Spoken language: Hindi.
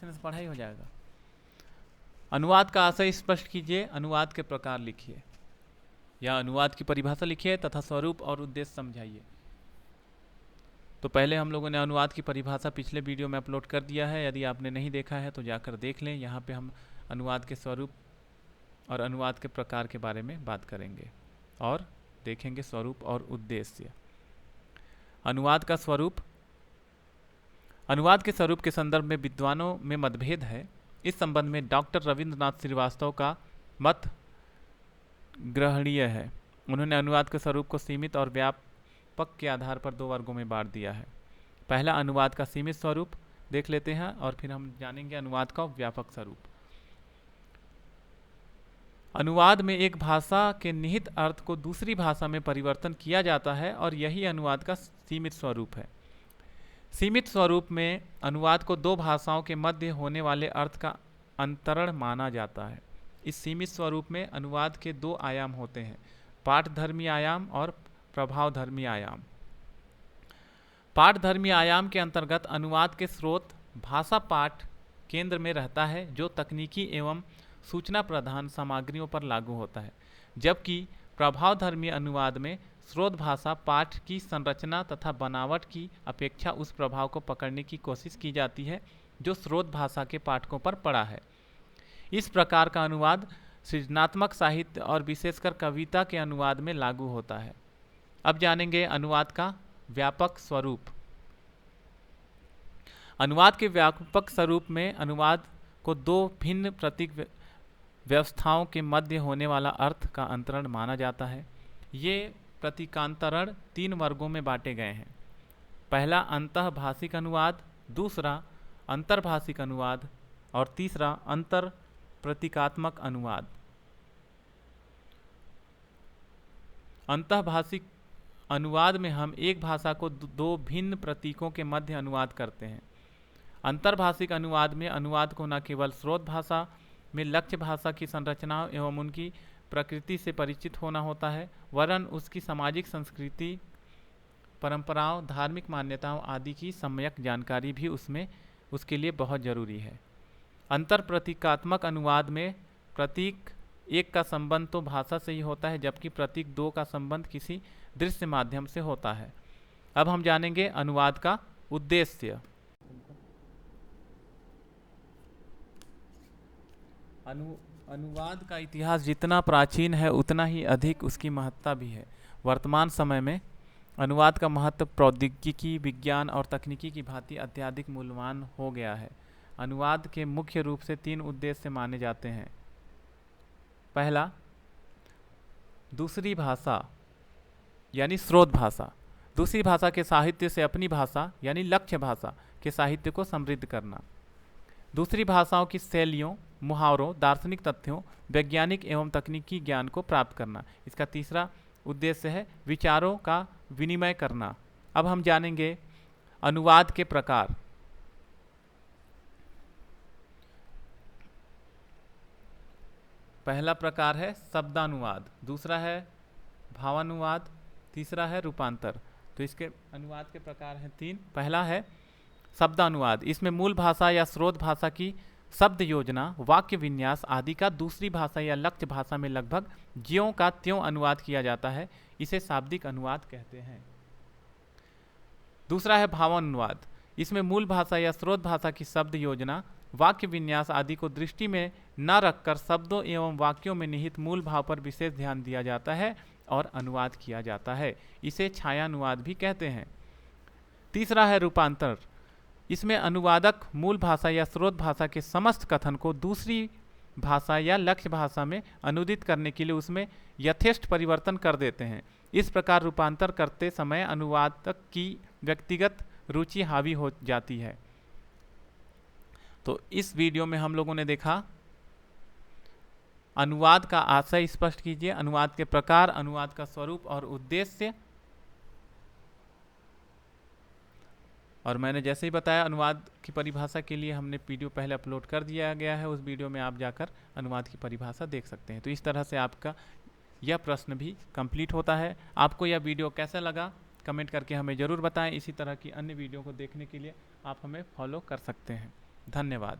लिखने से पढ़ाई हो जाएगा। अनुवाद का आशय स्पष्ट कीजिए, अनुवाद के प्रकार लिखिए या अनुवाद की परिभाषा लिखिए तथा स्वरूप और उद्देश्य समझाइए। तो पहले हम लोगों ने अनुवाद की परिभाषा पिछले वीडियो में अपलोड कर दिया है, यदि आपने नहीं देखा है तो जाकर देख लें। यहाँ पे हम अनुवाद के स्वरूप और अनुवाद के प्रकार के बारे में बात करेंगे और देखेंगे स्वरूप और उद्देश्य। अनुवाद का स्वरूप। अनुवाद के स्वरूप के संदर्भ में विद्वानों में मतभेद है। इस संबंध में डॉक्टर रविंद्रनाथ श्रीवास्तव का मत ग्रहणीय है। उन्होंने अनुवाद के स्वरूप को सीमित और व्यापक के आधार पर दो वर्गों में बांट दिया है। पहला अनुवाद का सीमित स्वरूप देख लेते हैं और फिर हम जानेंगे अनुवाद का व्यापक स्वरूप। अनुवाद में एक भाषा के निहित अर्थ को दूसरी भाषा में परिवर्तन किया जाता है और यही अनुवाद का सीमित स्वरूप है। सीमित स्वरूप में अनुवाद को दो भाषाओं के मध्य होने वाले अर्थ का अंतरण माना जाता है। इस सीमित स्वरूप में अनुवाद के दो आयाम होते हैं, पाठधर्मी आयाम और प्रभावधर्मी आयाम। पाठधर्मी आयाम के अंतर्गत अनुवाद के स्रोत भाषा पाठ केंद्र में रहता है, जो तकनीकी एवं सूचना प्रधान सामग्रियों पर लागू होता है, जबकि प्रभावधर्मी अनुवाद में स्रोत भाषा पाठ की संरचना तथा बनावट की अपेक्षा उस प्रभाव को पकड़ने की कोशिश की जाती है जो स्रोत भाषा के पाठकों पर पड़ा है। इस प्रकार का अनुवाद सृजनात्मक साहित्य और विशेषकर कविता के अनुवाद में लागू होता है। अब जानेंगे अनुवाद का व्यापक स्वरूप। अनुवाद के व्यापक स्वरूप में अनुवाद को दो भिन्न प्रतीक व्यवस्थाओं के मध्य होने वाला अर्थ का अंतरण माना जाता है। ये प्रतीकांतरण तीन वर्गों में बांटे गए हैं। पहला अंतःभाषिक अनुवाद, दूसरा अंतर्भाषिक अनुवाद और तीसरा अंतर प्रतीकात्मक अनुवाद। अंतःभाषिक अनुवाद में हम एक भाषा को दो भिन्न प्रतीकों के मध्य अनुवाद करते हैं। अंतर्भाषिक अनुवाद में अनुवाद को न केवल स्रोत भाषा में लक्ष्य भाषा की संरचनाओं एवं उनकी प्रकृति से परिचित होना होता है, वरन उसकी सामाजिक संस्कृति, परंपराओं, धार्मिक मान्यताओं आदि की सम्यक जानकारी भी उसके लिए बहुत जरूरी है। अंतर प्रतीकात्मक अनुवाद में प्रतीक एक का संबंध तो भाषा से ही होता है, जबकि प्रतीक दो का संबंध किसी दृश्य माध्यम से होता है। अब हम जानेंगे अनुवाद का उद्देश्य। अनुवाद का इतिहास जितना प्राचीन है उतना ही अधिक उसकी महत्ता भी है। वर्तमान समय में अनुवाद का महत्व प्रौद्योगिकी, विज्ञान और तकनीकी की भांति अत्यधिक मूल्यवान हो गया है। अनुवाद के मुख्य रूप से तीन उद्देश्य माने जाते हैं। पहला, दूसरी भाषा यानी स्रोत भाषा, दूसरी भाषा के साहित्य से अपनी भाषा यानी लक्ष्य भाषा के साहित्य को समृद्ध करना। दूसरी भाषाओं की शैलियों, मुहावरों, दार्शनिक तथ्यों, वैज्ञानिक एवं तकनीकी ज्ञान को प्राप्त करना। इसका तीसरा उद्देश्य है विचारों का विनिमय करना। अब हम जानेंगे अनुवाद के प्रकार। पहला प्रकार है शब्दानुवाद, दूसरा है भावानुवाद, तीसरा है रूपांतर। तो इसके अनुवाद के प्रकार हैं तीन। पहला है शब्दानुवाद। इसमें मूल भाषा या स्रोत भाषा की शब्द योजना, वाक्य विन्यास आदि का दूसरी भाषा या लक्ष्य भाषा में लगभग ज्यों का त्यों अनुवाद किया जाता है। इसे शाब्दिक अनुवाद कहते हैं। दूसरा है भावानुवाद। इसमें मूल भाषा या स्रोत भाषा की शब्द योजना, वाक्य विन्यास आदि को दृष्टि में न रखकर शब्दों एवं वाक्यों में निहित मूल भाव पर विशेष ध्यान दिया जाता है और अनुवाद किया जाता है। इसे छायानुवाद भी कहते हैं। तीसरा है रूपांतर। इसमें अनुवादक मूल भाषा या स्रोत भाषा के समस्त कथन को दूसरी भाषा या लक्ष्य भाषा में अनुदित करने के लिए उसमें यथेष्ट परिवर्तन कर देते हैं। इस प्रकार रूपांतर करते समय अनुवादक की व्यक्तिगत रुचि हावी हो जाती है। तो इस वीडियो में हम लोगों ने देखा अनुवाद का आशय स्पष्ट कीजिए, अनुवाद के प्रकार, अनुवाद का स्वरूप और उद्देश्य। और मैंने जैसे ही बताया अनुवाद की परिभाषा के लिए हमने वीडियो पहले अपलोड कर दिया गया है, उस वीडियो में आप जाकर अनुवाद की परिभाषा देख सकते हैं। तो इस तरह से आपका यह प्रश्न भी कंप्लीट होता है। आपको यह वीडियो कैसा लगा कमेंट करके हमें ज़रूर बताएं। इसी तरह की अन्य वीडियो को देखने के लिए आप हमें फॉलो कर सकते हैं। धन्यवाद।